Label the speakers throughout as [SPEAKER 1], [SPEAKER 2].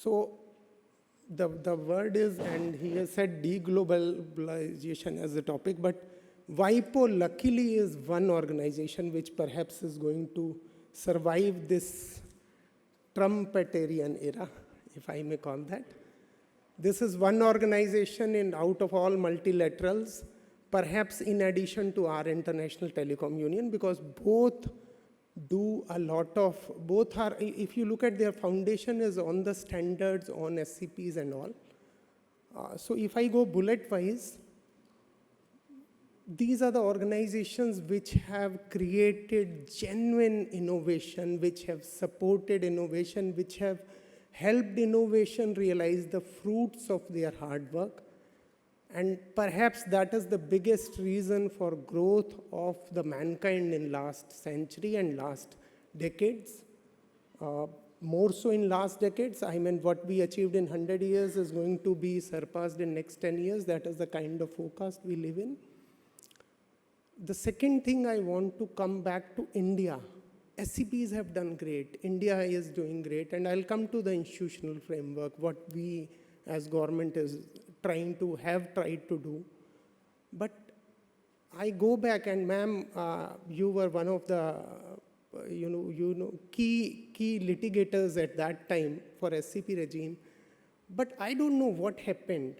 [SPEAKER 1] So the word is, and he has said deglobalization as a topic, but WIPO luckily is one organization which perhaps is going to survive this Trumpetarian era, if I may call that. This is one organization out of all multilaterals, perhaps in addition to our International Telecom Union, because both do a lot of, both are, if you look at their foundation is on the standards, on SEPs and all. So if I go bullet-wise, these are the organizations which have created genuine innovation, which have supported innovation, which have helped innovation realize the fruits of their hard work. And perhaps that is the biggest reason for growth of the mankind in last century and last decades. More so in last decades. I mean, what we achieved in 100 years is going to be surpassed in next 10 years. That is the kind of forecast we live in. The second thing I want to come back to India. SEPs have done great. India is doing great. And I'll come to the institutional framework, what we as government is tried to do. But I go back, and ma'am, you were one of the key litigators at that time for SCP regime. But I don't know what happened.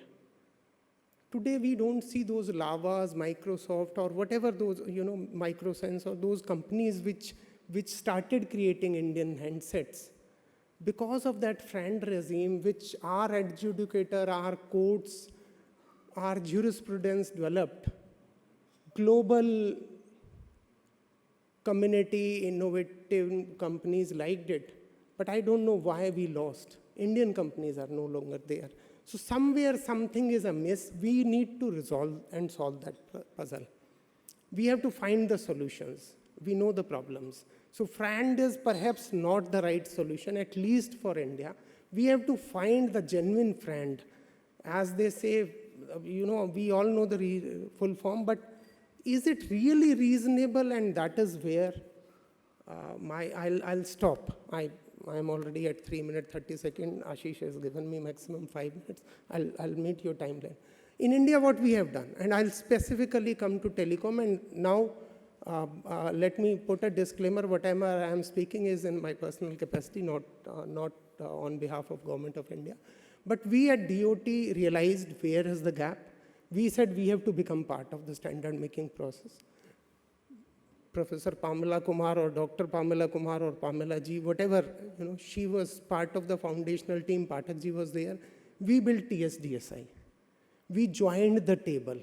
[SPEAKER 1] Today we don't see those Lavas, Microsoft, or whatever those, Microsense, or those companies which started creating Indian handsets. Because of that FRAND regime, which our adjudicator, our courts, our jurisprudence developed, global community, innovative companies liked it. But I don't know why we lost. Indian companies are no longer there. So somewhere something is amiss. We need to resolve and solve that puzzle. We have to find the solutions. We know the problems. So FRAND is perhaps not the right solution, at least for India. We have to find the genuine FRAND. As they say, we all know the full form, but is it really reasonable? And that is where I'll stop. I'm already at 3 minutes, 30 seconds. Ashish has given me maximum 5 minutes. I'll meet your timeline. In India, what we have done, and I'll specifically come to telecom, and now let me put a disclaimer. Whatever I am speaking is in my personal capacity, not on behalf of Government of India. But we at DOT realized where is the gap. We said we have to become part of the standard making process. Professor Pamela Kumar or Dr. Pamela Kumar or Pamela Ji, whatever, she was part of the foundational team. Pathak Ji was there. We built TSDSI. We joined the table.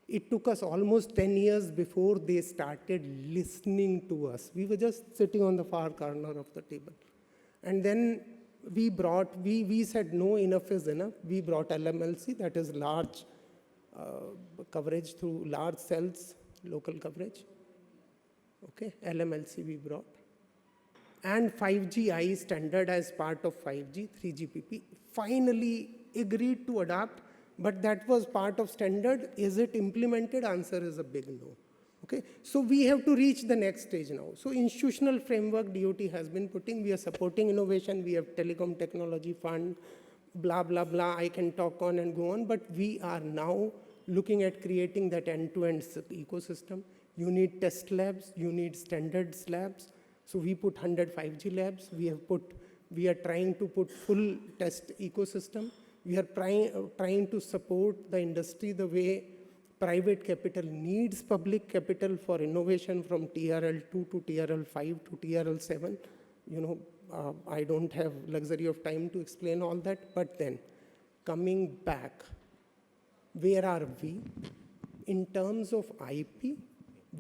[SPEAKER 1] It took us almost 10 years before they started listening to us. We were just sitting on the far corner of the table. And then we said, no, enough is enough. We brought LMLC, that is large coverage through large cells, local coverage. Okay, LMLC we brought. And 5G standard as part of 5G, 3GPP, finally agreed to adopt. But that was part of standard. Is it implemented? Answer is a big no. Okay, so we have to reach the next stage now. So institutional framework DOT has been putting. We are supporting innovation. We have Telecom Technology Fund, blah, blah, blah. I can talk on and go on. But we are now looking at creating that end-to-end ecosystem. You need test labs. You need standards labs. So we put 100 5G labs. We are trying to put full test ecosystem. We are trying to support the industry the way private capital needs public capital for innovation from TRL 2 to TRL 5 to TRL 7. I don't have luxury of time to explain all that, but then coming back, where are we? In terms of IP,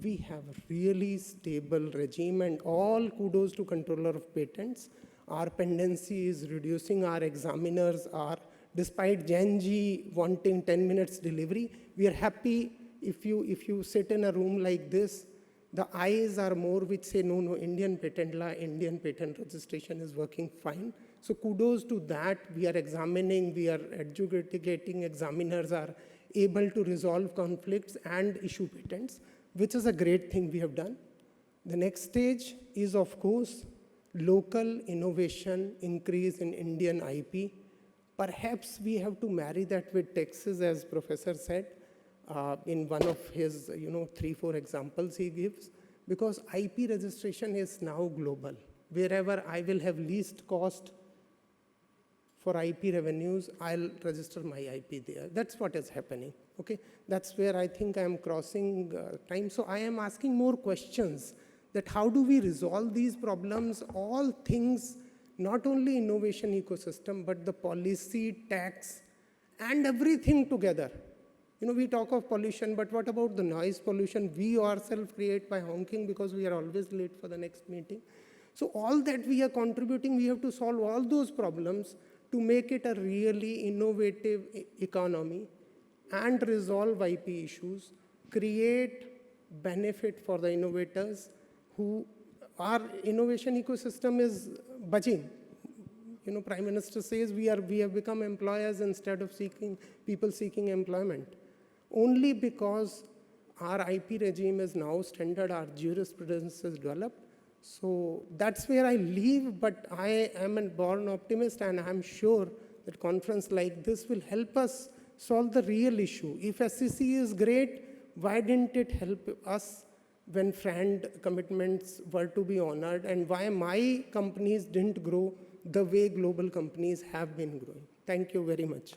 [SPEAKER 1] we have really stable regime, and all kudos to controller of patents. Our pendency is reducing. Our examiners are, despite Gen G wanting 10 minutes delivery, we are happy if you sit in a room like this, the eyes are more which say, no, Indian patent law, Indian patent registration is working fine. So kudos to that. We are examining, we are adjudicating, examiners are able to resolve conflicts and issue patents, which is a great thing we have done. The next stage is, of course, local innovation, increase in Indian IP. Perhaps we have to marry that with taxes, as Professor said, in one of his, 3-4 examples he gives, because IP registration is now global. Wherever I will have least cost for IP revenues, I'll register my IP there. That's what is happening, okay? That's where I think I'm crossing time. So I am asking more questions, that how do we resolve these problems, all things, not only innovation ecosystem, but the policy, tax, and everything together. We talk of pollution, but what about the noise pollution we ourselves create by honking because we are always late for the next meeting? So all that we are contributing, we have to solve all those problems to make it a really innovative economy and resolve IP issues, create benefit for the innovators who our innovation ecosystem is budging. Prime Minister says we have become employers instead of people seeking employment. Only because our IP regime is now standard, our jurisprudence is developed. So that's where I leave, but I am a born optimist, and I'm sure that conference like this will help us solve the real issue. If SEC is great, why didn't it help us when FRAND commitments were to be honored, and why my companies didn't grow the way global companies have been growing? Thank you very much.